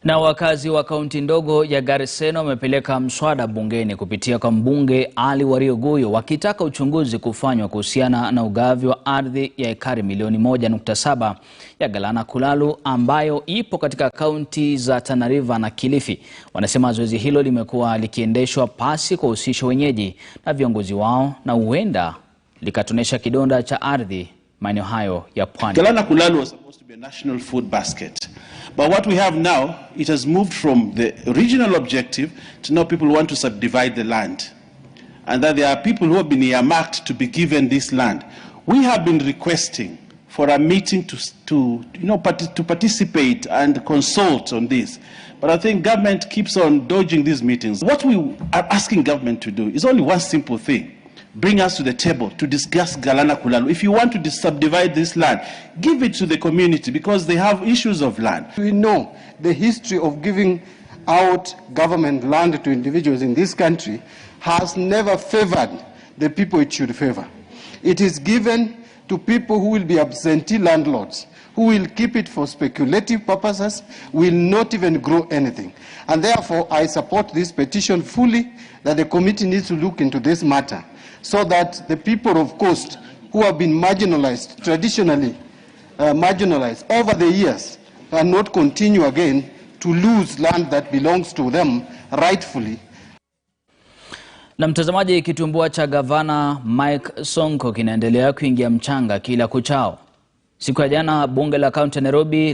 Na wakazi wa kaunti ndogo ya Garissa wamepeleka mswada bungeni kupitia kwa mbunge Ali Warioguyo wakitaka uchunguzi kufanywa kuhusiana na ugavi wa ardhi ya ekari milioni 1.7 ya Galana Kulalu ambayo ipo katika kaunti za Tana River na Kilifi. Wanasema zoezi hilo limekuwa likiendeshwa pasi kwa uhusisho wenyeji na viongozi wao na huenda likatonesha kidonda cha ardhi maeneo hayo ya pwani. Galana Kulalu was supposed to be a national food basket. But what we have now, it has moved from the original objective to now people want to subdivide the land. And that there are people who have been earmarked to be given this land. We have been requesting for a meeting to participate and consult on this. But I think government keeps on dodging these meetings. What we are asking government to do is only one simple thing. Bring us to the table to discuss Galana Kulalu. If you want to subdivide this land, give it to the community because they have issues of land. We know the history of giving out government land to individuals in this country has never favored the people it should favor. It is given to people who will be absentee landlords, who will keep it for speculative purposes, will not even grow anything. And therefore, I support this petition fully that the committee needs to look into this matter, so that the people of Coast who have been marginalized, traditionally marginalized over the years, cannot continue again to lose land that belongs to them rightfully. Na mtazamaji, kitumbua cha gavana Mike Sonko kinaendelea kuingia mchanga kila kuchao. Siku ya jana bunge la kaunti ya Nairobi